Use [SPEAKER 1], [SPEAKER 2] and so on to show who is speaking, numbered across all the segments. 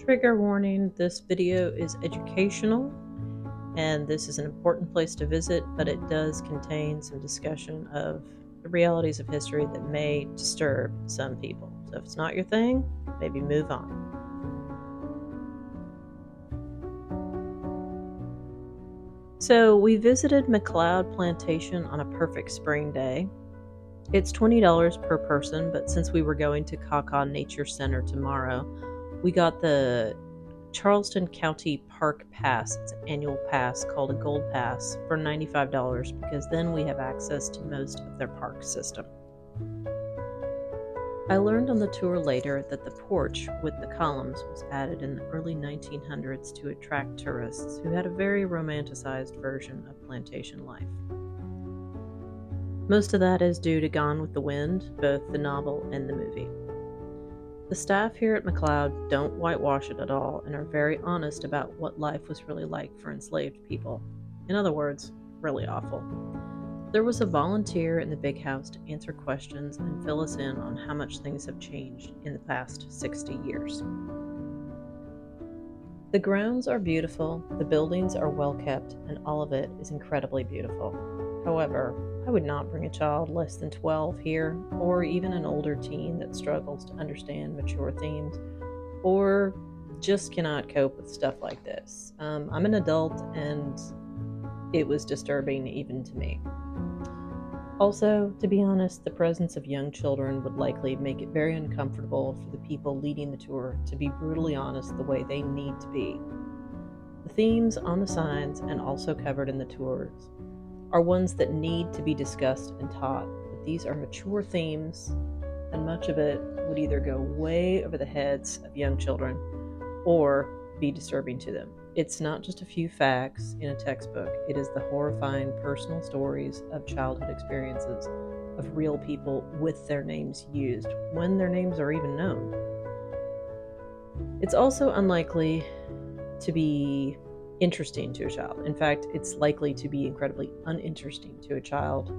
[SPEAKER 1] Trigger warning, this video is educational and this is an important place to visit, but it does contain some discussion of the realities of history that may disturb some people. So if it's not your thing, maybe move on. So we visited McLeod Plantation on a perfect spring day. It's $20 per person, but since we were going to Kaw Nature Center tomorrow, we got the Charleston County Park Pass. It's an annual pass called a Gold Pass for $95 because then we have access to most of their park system. I learned on the tour later that the porch with the columns was added in the early 1900s to attract tourists who had a very romanticized version of plantation life. Most of that is due to Gone with the Wind, both the novel and the movie. The staff here at McLeod don't whitewash it at all and are very honest about what life was really like for enslaved people. In other words, really awful. There was a volunteer in the big house to answer questions and fill us in on how much things have changed in the past 60 years. The grounds are beautiful, the buildings are well kept, and all of it is incredibly beautiful. However, I would not bring a child less than 12 here, or even an older teen that struggles to understand mature themes, or just cannot cope with stuff like this. I'm an adult, and it was disturbing even to me. Also, to be honest, the presence of young children would likely make it very uncomfortable for the people leading the tour to be brutally honest the way they need to be. The themes on the signs, and also covered in the tours, are ones that need to be discussed and taught, but these are mature themes, and much of it would either go way over the heads of young children or be disturbing to them. It's not just a few facts in a textbook, it is the horrifying personal stories of childhood experiences of real people with their names used, when their names are even known. It's also unlikely to be interesting to a child. In fact, it's likely to be incredibly uninteresting to a child.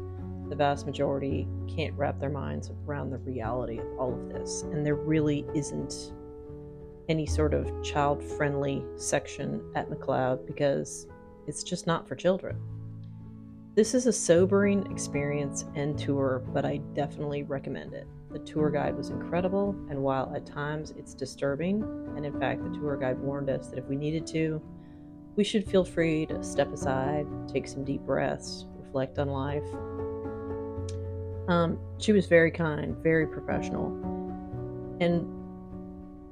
[SPEAKER 1] The vast majority can't wrap their minds around the reality of all of this, and there really isn't any sort of child-friendly section at McLeod because it's just not for children. This is a sobering experience and tour, but I definitely recommend it. The tour guide was incredible, and while at times it's disturbing, and in fact the tour guide warned us that if we needed to, we should feel free to step aside, take some deep breaths, reflect on life. She was very kind, very professional. And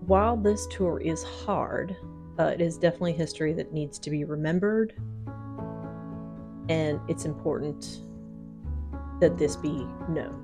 [SPEAKER 1] while this tour is hard, it is definitely history that needs to be remembered. And it's important that this be known.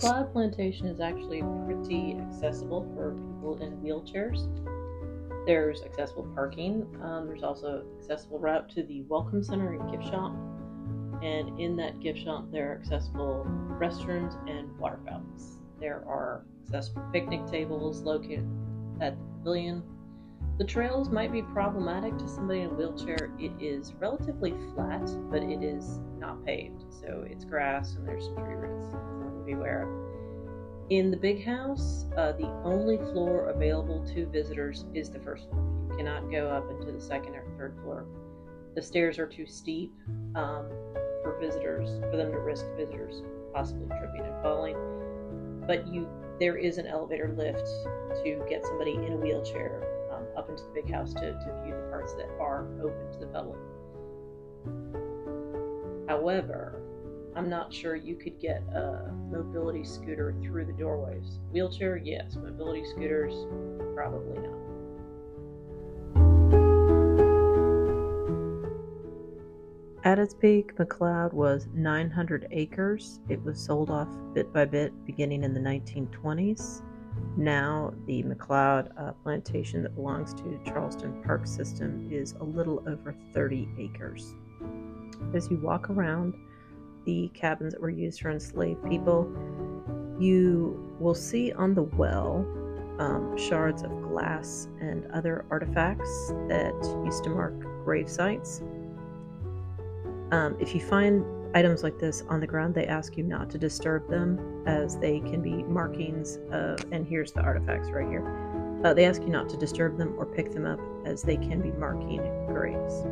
[SPEAKER 1] McLeod Plantation is actually pretty accessible for people in wheelchairs. There's accessible parking. There's also accessible route to the Welcome Center and gift shop. And in that gift shop, there are accessible restrooms and water fountains. There are accessible picnic tables located at the pavilion. The trails might be problematic to somebody in a wheelchair. It is relatively flat, but it is not paved. So it's grass and there's some tree roots. Something to be aware of. In the big house, the only floor available to visitors is the first floor. You cannot go up into the second or third floor. The stairs are too steep for them to risk visitors possibly tripping and falling. But there is an elevator lift to get somebody in a wheelchair up into the big house to view the parts that are open to the public. However, I'm not sure you could get a mobility scooter through the doorways. Wheelchair, yes. Mobility scooters, probably not. At its peak, McLeod was 900 acres. It was sold off bit by bit beginning in the 1920s. Now, the McLeod Plantation that belongs to the Charleston Park System is a little over 30 acres. As you walk around the cabins that were used for enslaved people, you will see on the well shards of glass and other artifacts that used to mark grave sites. If you find items like this on the ground, they ask you not to disturb them, as they can be markings of, and here's the artifacts right here. They ask you not to disturb them or pick them up, as they can be marking graves.